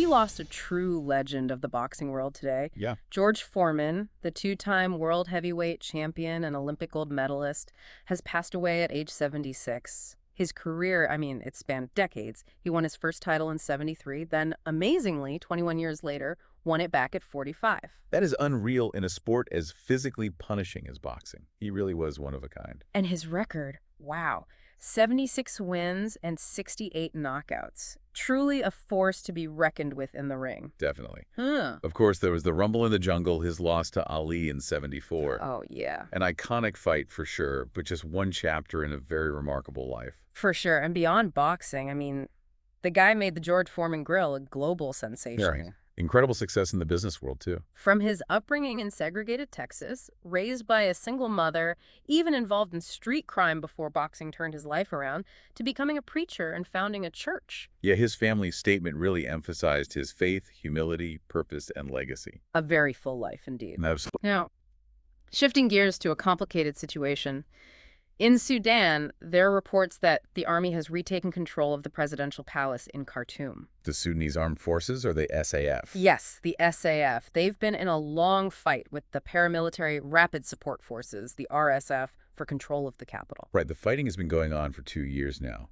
lost a true legend of the boxing world today. Yeah. George Foreman, the two-time world heavyweight champion and Olympic gold medalist, has passed away at age 76. His career, it spanned decades. He won his first title in 73, then, amazingly, 21 years later, won it back at 45. That is unreal in a sport as physically punishing as boxing. He really was one of a kind. And his record, wow, 76 wins and 68 knockouts. Truly a force to be reckoned with in the ring. Definitely. Huh. Of course, there was the Rumble in the Jungle, his loss to Ali in 74. Oh, yeah. An iconic fight for sure, but just one chapter in a very remarkable life. For sure. And beyond boxing, the guy made the George Foreman Grill a global sensation. Yeah. Incredible success in the business world, too. From his upbringing in segregated Texas, raised by a single mother, even involved in street crime before boxing turned his life around, to becoming a preacher and founding a church. Yeah, his family's statement really emphasized his faith, humility, purpose, and legacy. A very full life, indeed. Absolutely. Now, shifting gears to a complicated situation. In Sudan, there are reports that the army has retaken control of the presidential palace in Khartoum. The Sudanese Armed Forces or the SAF? Yes, the SAF. They've been in a long fight with the paramilitary Rapid Support Forces, the RSF, for control of the capital. Right, the fighting has been going on for 2 years now.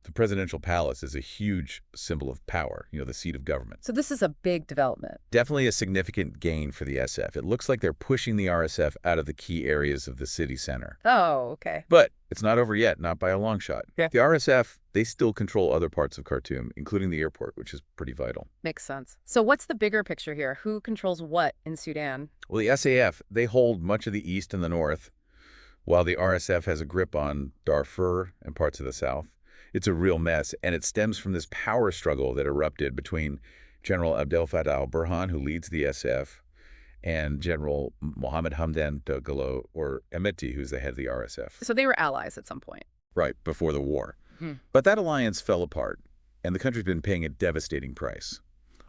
The presidential palace is a huge symbol of power, the seat of government. So this is a big development. Definitely a significant gain for the SF. It looks like they're pushing the RSF out of the key areas of the city center. Oh, okay. But it's not over yet, not by a long shot. Yeah. The RSF, they still control other parts of Khartoum, including the airport, which is pretty vital. Makes sense. So what's the bigger picture here? Who controls what in Sudan? Well, the SAF, they hold much of the east and the north, while the RSF has a grip on Darfur and parts of the south. It's a real mess, and it stems from this power struggle that erupted between General Abdel Fattah al-Burhan, who leads the SF, and General Mohammed Hamdan Dagalo, or Emeti, who's the head of the RSF. So they were allies at some point. Right, before the war. But that alliance fell apart, and the country's been paying a devastating price.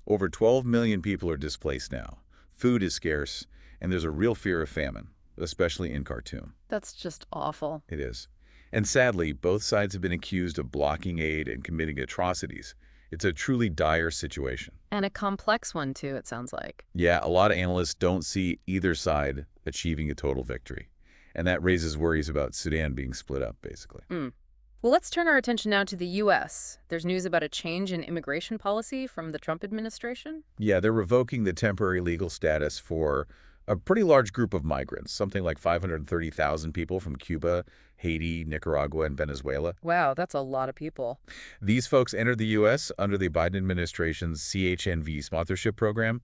Over 12 million people are displaced now. Food is scarce, and there's a real fear of famine, especially in Khartoum. That's just awful. It is. And sadly, both sides have been accused of blocking aid and committing atrocities. It's a truly dire situation. And a complex one, too, it sounds like. Yeah, a lot of analysts don't see either side achieving a total victory. And that raises worries about Sudan being split up, basically. Well, let's turn our attention now to the U.S. There's news about a change in immigration policy from the Trump administration. Yeah, they're revoking the temporary legal status for a pretty large group of migrants, something like 530,000 people from Cuba, Haiti, Nicaragua, and Venezuela. Wow, that's a lot of people. These folks entered the U.S. under the Biden administration's CHNV sponsorship program.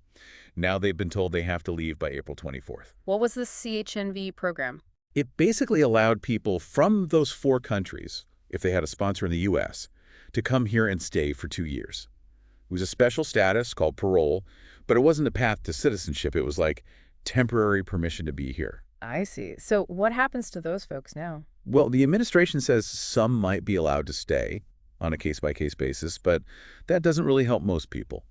Now they've been told they have to leave by April 24th. What was the CHNV program? It basically allowed people from those 4 countries, if they had a sponsor in the U.S., to come here and stay for 2 years. It was a special status called parole, but it wasn't a path to citizenship. It was like temporary permission to be here. I see. So what happens to those folks now? Well, the administration says some might be allowed to stay on a case-by-case basis, but that doesn't really help most people.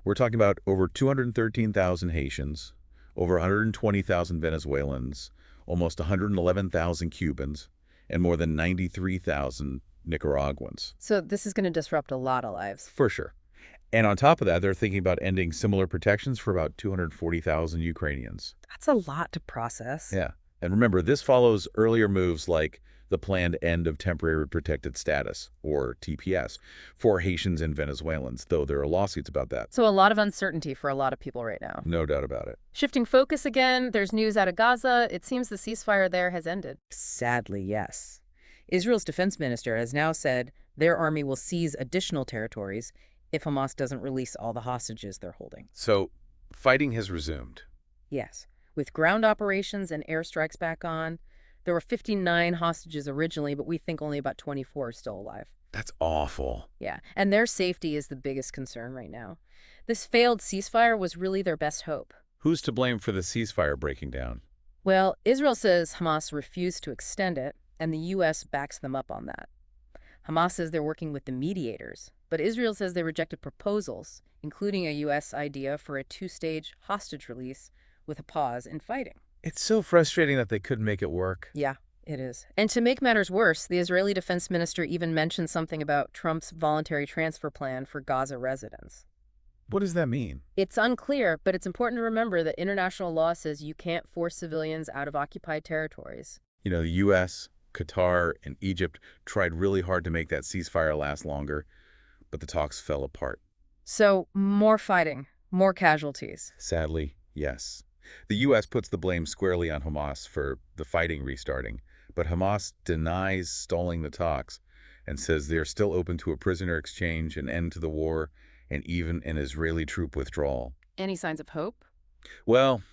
We're talking about over 213,000 Haitians, over 120,000 Venezuelans, almost 111,000 Cubans, and more than 93,000 Nicaraguans. So this is going to disrupt a lot of lives. For sure. And on top of that, they're thinking about ending similar protections for about 240,000 Ukrainians. That's a lot to process. Yeah. And remember, this follows earlier moves like the planned end of temporary protected status, or TPS, for Haitians and Venezuelans, though there are lawsuits about that. So a lot of uncertainty for a lot of people right now. No doubt about it. Shifting focus again, there's news out of Gaza. It seems the ceasefire there has ended. Sadly, yes. Israel's defense minister has now said their army will seize additional territories if Hamas doesn't release all the hostages they're holding. So, fighting has resumed. Yes. With ground operations and airstrikes back on, there were 59 hostages originally, but we think only about 24 are still alive. That's awful. Yeah, and their safety is the biggest concern right now. This failed ceasefire was really their best hope. Who's to blame for the ceasefire breaking down? Well, Israel says Hamas refused to extend it, and the U.S. backs them up on that. Hamas says they're working with the mediators, but Israel says they rejected proposals, including a U.S. idea for a 2-stage hostage release with a pause in fighting. It's so frustrating that they couldn't make it work. Yeah, it is. And to make matters worse, the Israeli defense minister even mentioned something about Trump's voluntary transfer plan for Gaza residents. What does that mean? It's unclear, but it's important to remember that international law says you can't force civilians out of occupied territories. You know, the U.S., Qatar, and Egypt tried really hard to make that ceasefire last longer, but the talks fell apart. So, more fighting, more casualties. Sadly, yes. The U.S. puts the blame squarely on Hamas for the fighting restarting, but Hamas denies stalling the talks and says they're still open to a prisoner exchange, an end to the war, and even an Israeli troop withdrawal. Any signs of hope? Well,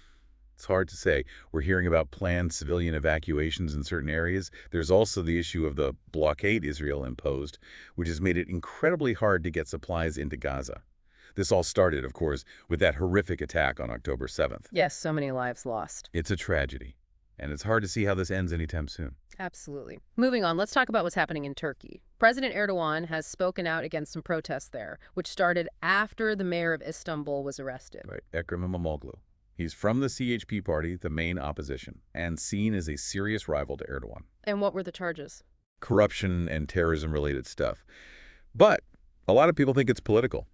it's hard to say. We're hearing about planned civilian evacuations in certain areas. There's also the issue of the blockade Israel imposed, which has made it incredibly hard to get supplies into Gaza. This all started, of course, with that horrific attack on October 7th. Yes, so many lives lost. It's a tragedy, and it's hard to see how this ends anytime soon. Absolutely. Moving on, let's talk about what's happening in Turkey. President Erdogan has spoken out against some protests there, which started after the mayor of Istanbul was arrested. Right, Ekrem İmamoğlu. He's from the CHP party, the main opposition, and seen as a serious rival to Erdogan. And what were the charges? Corruption and terrorism-related stuff. But a lot of people think it's political.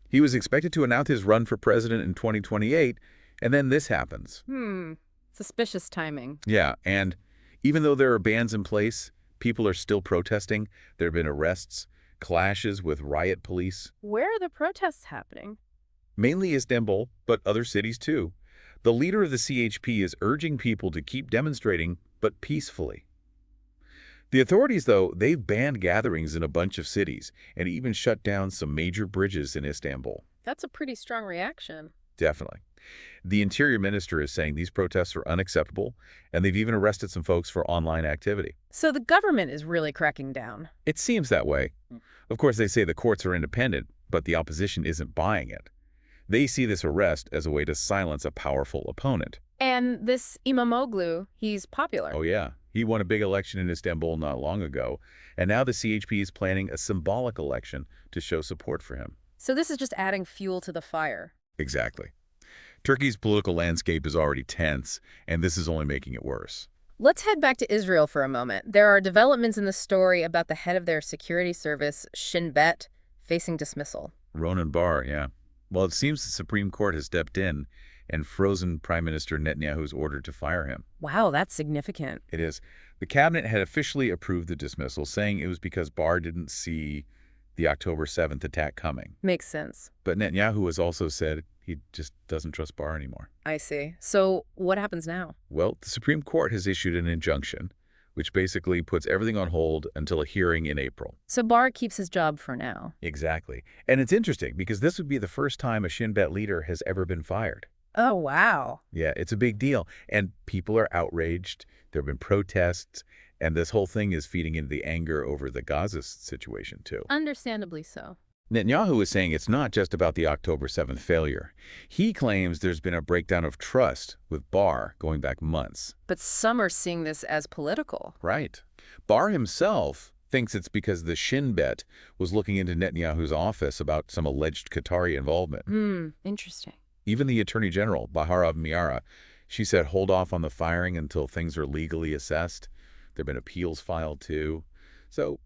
He was expected to announce his run for president in 2028, and then this happens. Suspicious timing. Yeah, and even though there are bans in place, people are still protesting. There have been arrests, clashes with riot police. Where are the protests happening? Mainly Istanbul, but other cities too. The leader of the CHP is urging people to keep demonstrating, but peacefully. The authorities, though, they've banned gatherings in a bunch of cities and even shut down some major bridges in Istanbul. That's a pretty strong reaction. Definitely. The Interior Minister is saying these protests are unacceptable, and they've even arrested some folks for online activity. So the government is really cracking down. It seems that way. Of course, they say the courts are independent, but the opposition isn't buying it. They see this arrest as a way to silence a powerful opponent. And this İmamoğlu, he's popular. Oh, yeah. He won a big election in Istanbul not long ago, and now the CHP is planning a symbolic election to show support for him. So this is just adding fuel to the fire. Exactly. Turkey's political landscape is already tense, and this is only making it worse. Let's head back to Israel for a moment. There are developments in the story about the head of their security service, Shin Bet, facing dismissal. Ronan Bar, yeah. Well, it seems the Supreme Court has stepped in and frozen Prime Minister Netanyahu's order to fire him. Wow, that's significant. It is. The cabinet had officially approved the dismissal, saying it was because Bar didn't see the October 7th attack coming. Makes sense. But Netanyahu has also said he just doesn't trust Bar anymore. I see. So what happens now? Well, the Supreme Court has issued an injunction, which basically puts everything on hold until a hearing in April. So Bar keeps his job for now. Exactly. And it's interesting because this would be the first time a Shin Bet leader has ever been fired. Oh, wow. Yeah, it's a big deal. And people are outraged. There have been protests. And this whole thing is feeding into the anger over the Gaza situation, too. Understandably so. Netanyahu is saying it's not just about the October 7th failure. He claims there's been a breakdown of trust with Bar going back months. But some are seeing this as political. Right. Bar himself thinks it's because the Shin Bet was looking into Netanyahu's office about some alleged Qatari involvement. Interesting. Even the Attorney General, Bahar Miara, she said hold off on the firing until things are legally assessed. There have been appeals filed, too. So,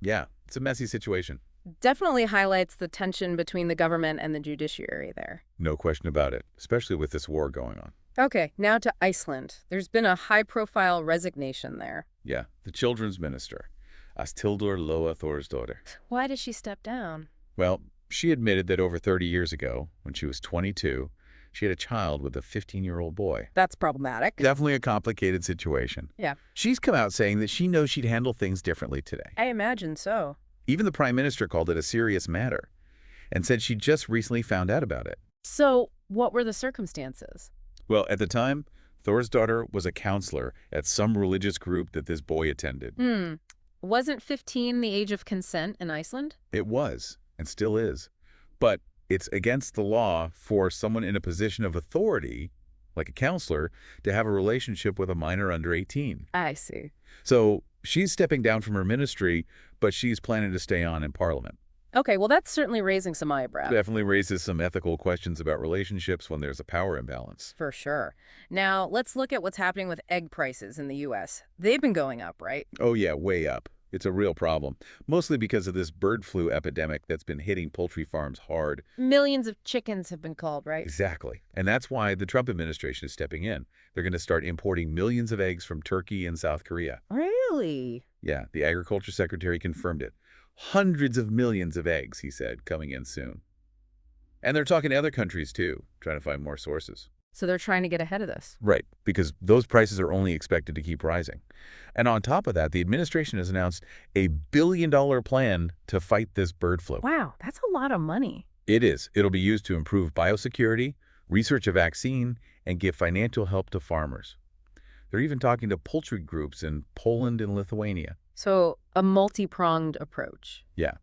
yeah, it's a messy situation. Definitely highlights the tension between the government and the judiciary there. No question about it, especially with this war going on. Okay, now to Iceland. There's been a high-profile resignation there. Yeah, the children's minister, Asthildur Loa Thorsdottir. Why did she step down? Well, she admitted that over 30 years ago, when she was 22, she had a child with a 15-year-old boy. That's problematic. Definitely a complicated situation. Yeah. She's come out saying that she knows she'd handle things differently today. I imagine so. Even the prime minister called it a serious matter and said she just recently found out about it. So what were the circumstances? Well, at the time, Thorsdottir was a counselor at some religious group that this boy attended. Wasn't 15 the age of consent in Iceland? It was, and still is. But it's against the law for someone in a position of authority, like a counselor, to have a relationship with a minor under 18. I see. So she's stepping down from her ministry, but she's planning to stay on in Parliament. Okay, well, that's certainly raising some eyebrows. Definitely raises some ethical questions about relationships when there's a power imbalance. For sure. Now, let's look at what's happening with egg prices in the U.S. They've been going up, right? Oh, yeah, way up. It's a real problem, mostly because of this bird flu epidemic that's been hitting poultry farms hard. Millions of chickens have been called, right? Exactly. And that's why the Trump administration is stepping in. They're going to start importing millions of eggs from Turkey and South Korea. Really? Yeah, the agriculture secretary confirmed it. Hundreds of millions of eggs, he said, coming in soon. And they're talking to other countries, too, trying to find more sources. So they're trying to get ahead of this. Right, because those prices are only expected to keep rising. And on top of that, the administration has announced a billion-dollar plan to fight this bird flu. Wow, that's a lot of money. It is. It'll be used to improve biosecurity, research a vaccine, and give financial help to farmers. They're even talking to poultry groups in Poland and Lithuania. So a multi-pronged approach. Yeah.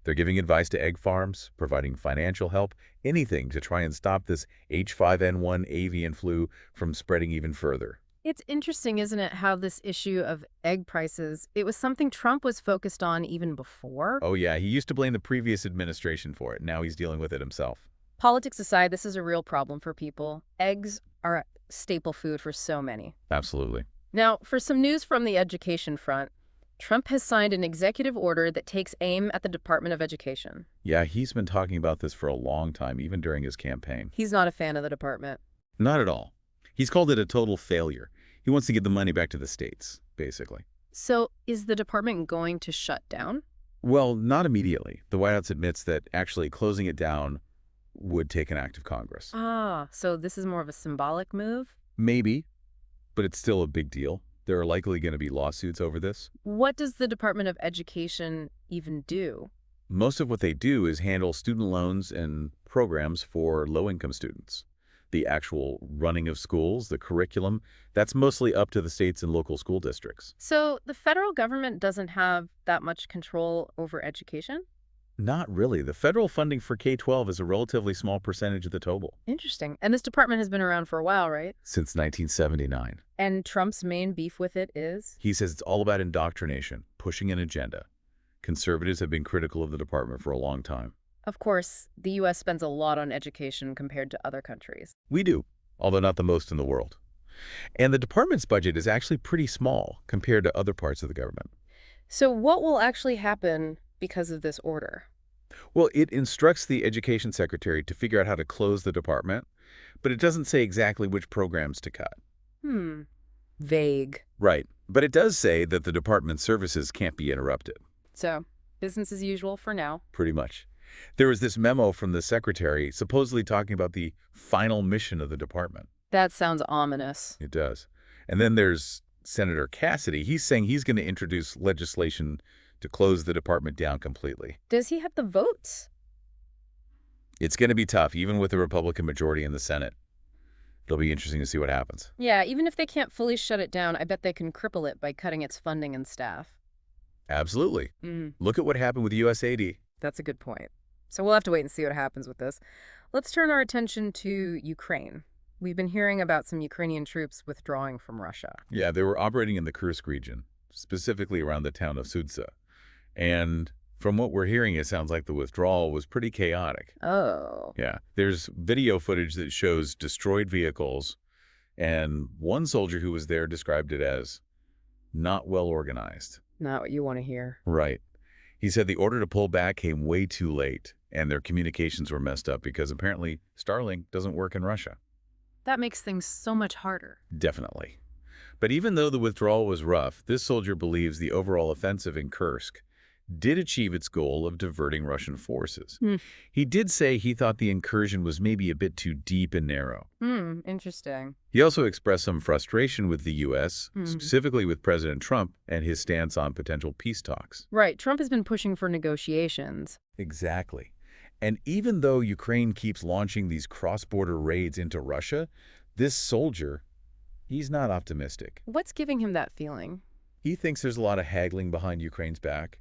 They're giving advice to egg farms, providing financial help, anything to try and stop this H5N1 avian flu from spreading even further. It's interesting, isn't it, how this issue of egg prices, it was something Trump was focused on even before? Oh yeah, he used to blame the previous administration for it. Now he's dealing with it himself. Politics aside, this is a real problem for people. Eggs are a staple food for so many. Absolutely. Now, for some news from the education front, Trump has signed an executive order that takes aim at the Department of Education. Yeah, he's been talking about this for a long time, even during his campaign. He's not a fan of the department. Not at all. He's called it a total failure. He wants to give the money back to the states, basically. So is the department going to shut down? Well, not immediately. The White House admits that actually closing it down would take an act of Congress. Ah, so this is more of a symbolic move? Maybe, but it's still a big deal. There are likely going to be lawsuits over this. What does the Department of Education even do? Most of what they do is handle student loans and programs for low-income students. The actual running of schools, the curriculum, that's mostly up to the states and local school districts. So the federal government doesn't have that much control over education? Not really. The federal funding for K-12 is a relatively small percentage of the total. Interesting. And this department has been around for a while, right? Since 1979. And Trump's main beef with it is? He says it's all about indoctrination, pushing an agenda. Conservatives have been critical of the department for a long time. Of course, the U.S. spends a lot on education compared to other countries. We do, although not the most in the world. And the department's budget is actually pretty small compared to other parts of the government. So what will actually happen because of this order? Well, it instructs the education secretary to figure out how to close the department, but it doesn't say exactly which programs to cut. Vague. Right. But it does say that the department's services can't be interrupted. So, business as usual for now. Pretty much. There was this memo from the secretary supposedly talking about the final mission of the department. That sounds ominous. It does. And then there's Senator Cassidy. He's saying he's going to introduce legislation to close the department down completely. Does he have the votes? It's going to be tough, even with the Republican majority in the Senate. It'll be interesting to see what happens. Yeah, even if they can't fully shut it down, I bet they can cripple it by cutting its funding and staff. Absolutely. Look at what happened with USAID. That's a good point. So we'll have to wait and see what happens with this. Let's turn our attention to Ukraine. We've been hearing about some Ukrainian troops withdrawing from Russia. Yeah, they were operating in the Kursk region, specifically around the town of Sudza. And from what we're hearing, it sounds like the withdrawal was pretty chaotic. Oh. Yeah, there's video footage that shows destroyed vehicles, and one soldier who was there described it as not well organized. Not what you want to hear. Right. He said the order to pull back came way too late, and their communications were messed up because apparently Starlink doesn't work in Russia. That makes things so much harder. Definitely. But even though the withdrawal was rough, this soldier believes the overall offensive in Kursk did achieve its goal of diverting Russian forces. He did say he thought the incursion was maybe a bit too deep and narrow. Interesting. He also expressed some frustration with the U.S., specifically with President Trump and his stance on potential peace talks. Right. Trump has been pushing for negotiations. Exactly. And even though Ukraine keeps launching these cross-border raids into Russia, this soldier, he's not optimistic. What's giving him that feeling? He thinks there's a lot of haggling behind Ukraine's back,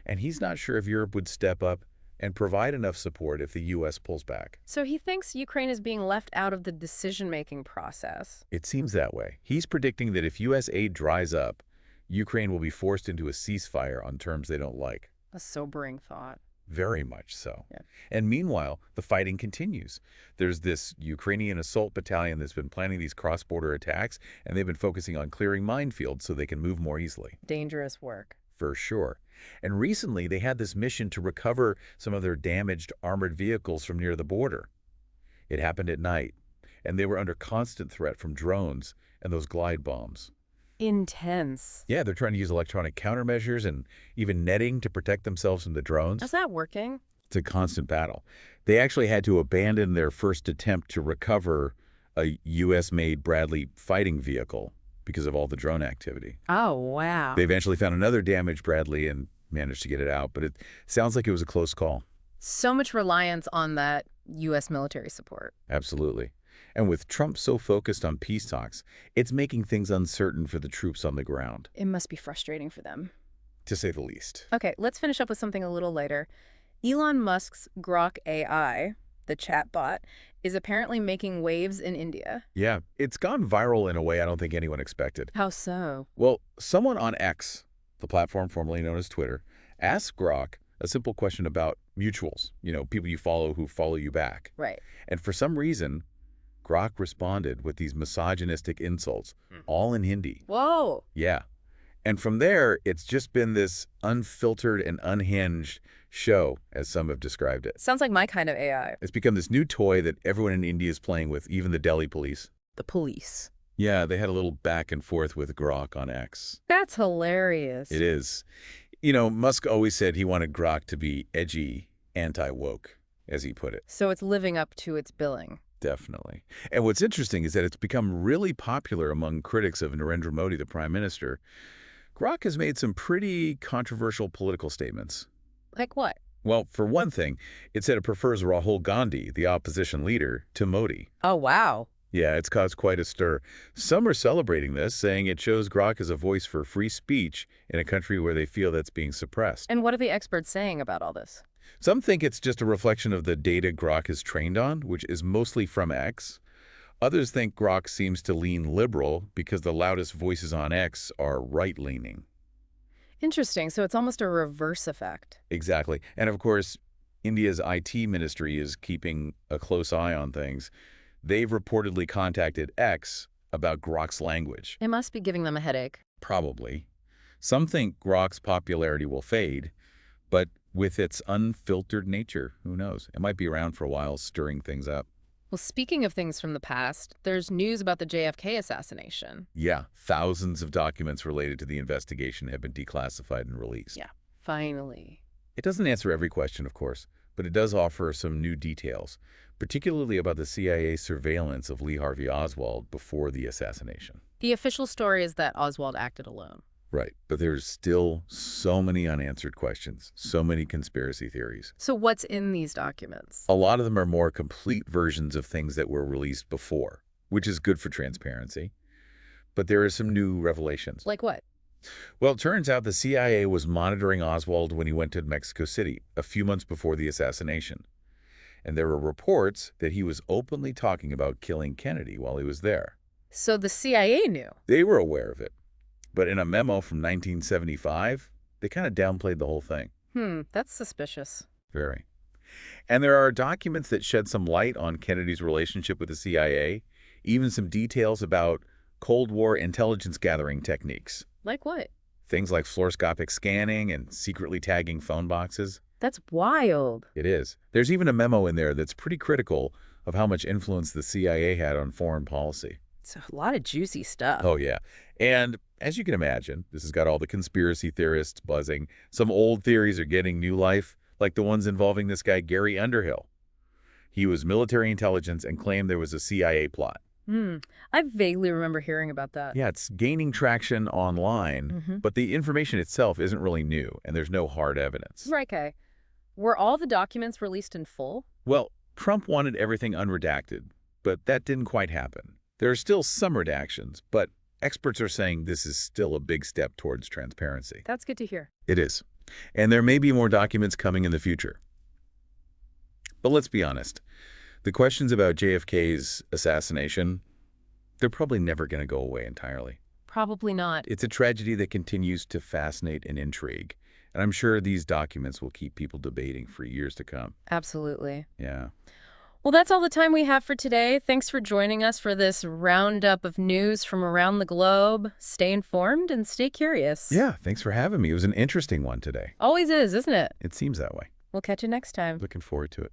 and he's not sure if Europe would step up and provide enough support if the U.S. pulls back. So he thinks Ukraine is being left out of the decision-making process. It seems that way. He's predicting that if U.S. aid dries up, Ukraine will be forced into a ceasefire on terms they don't like. A sobering thought. Very much so. Yeah. And meanwhile, the fighting continues. There's this Ukrainian assault battalion that's been planning these cross-border attacks, and they've been focusing on clearing minefields so they can move more easily. Dangerous work. for sure. And recently, they had this mission to recover some of their damaged armored vehicles from near the border. It happened at night, and they were under constant threat from drones and those glide bombs. Intense. Yeah, they're trying to use electronic countermeasures and even netting to protect themselves from the drones. Is that working? It's a constant battle. They actually had to abandon their first attempt to recover a U.S.-made Bradley fighting vehicle because of all the drone activity. Oh, wow. They eventually found another damaged Bradley and managed to get it out, but it sounds like it was a close call. So much reliance on that U.S. military support. Absolutely. And with Trump so focused on peace talks, it's making things uncertain for the troops on the ground, It must be frustrating for them. to say the least. Okay, let's finish up with something a little lighter. Elon Musk's Grok AI, the chatbot, is apparently making waves in India. Yeah, it's gone viral in a way I don't think anyone expected. How so? Well, someone on X, the platform formerly known as Twitter, asked Grok a simple question about mutuals, people you follow who follow you back. Right. And for some reason, Grok responded with these misogynistic insults, all in Hindi. Whoa. Yeah. And from there, it's just been this unfiltered and unhinged show, as some have described it. Sounds like my kind of AI. It's become this new toy that everyone in India is playing with, even the Delhi police. The police. Yeah, they had a little back and forth with Grok on X. That's hilarious. It is. Musk always said he wanted Grok to be edgy, anti-woke, as he put it. So it's living up to its billing. Definitely. And what's interesting is that it's become really popular among critics of Narendra Modi, the prime minister. Grok has made some pretty controversial political statements. Like what? Well, for one thing, it said it prefers Rahul Gandhi, the opposition leader, to Modi. Oh, wow. Yeah, it's caused quite a stir. Some are celebrating this, saying it shows Grok as a voice for free speech in a country where they feel that's being suppressed. And what are the experts saying about all this? Some think it's just a reflection of the data Grok is trained on, which is mostly from X. Others think Grok seems to lean liberal because the loudest voices on X are right-leaning. Interesting. So it's almost a reverse effect. Exactly. And of course, India's IT ministry is keeping a close eye on things. They've reportedly contacted X about Grok's language. It must be giving them a headache. Probably. Some think Grok's popularity will fade, but with its unfiltered nature, who knows? It might be around for a while, stirring things up. Well, speaking of things from the past, there's news about the JFK assassination. Yeah, thousands of documents related to the investigation have been declassified and released. Yeah, finally. It doesn't answer every question, of course, but it does offer some new details, particularly about the CIA surveillance of Lee Harvey Oswald before the assassination. The official story is that Oswald acted alone. Right, but there's still so many unanswered questions, so many conspiracy theories. So what's in these documents? A lot of them are more complete versions of things that were released before, which is good for transparency. But there are some new revelations. Like what? Well, it turns out the CIA was monitoring Oswald when he went to Mexico City a few months before the assassination. And there were reports that he was openly talking about killing Kennedy while he was there. So the CIA knew? They were aware of it. But in a memo from 1975, they kind of downplayed the whole thing. That's suspicious. Very. And there are documents that shed some light on Kennedy's relationship with the CIA, even some details about Cold War intelligence gathering techniques. Like what? Things like fluoroscopic scanning and secretly tagging phone boxes. That's wild. It is. There's even a memo in there that's pretty critical of how much influence the CIA had on foreign policy. It's a lot of juicy stuff. Oh, yeah. And as you can imagine, this has got all the conspiracy theorists buzzing. Some old theories are getting new life, like the ones involving this guy, Gary Underhill. He was military intelligence and claimed there was a CIA plot. I vaguely remember hearing about that. Yeah, it's gaining traction online, but the information itself isn't really new, and there's no hard evidence. Right, okay. Were all the documents released in full? Well, Trump wanted everything unredacted, but that didn't quite happen. There are still some redactions, but experts are saying this is still a big step towards transparency. That's good to hear. It is. And there may be more documents coming in the future. But let's be honest. The questions about JFK's assassination, they're probably never going to go away entirely. Probably not. It's a tragedy that continues to fascinate and intrigue. And I'm sure these documents will keep people debating for years to come. Absolutely. Yeah. Well, that's all the time we have for today. Thanks for joining us for this roundup of news from around the globe. Stay informed and stay curious. Yeah, thanks for having me. It was an interesting one today. Always is, isn't it? It seems that way. We'll catch you next time. Looking forward to it.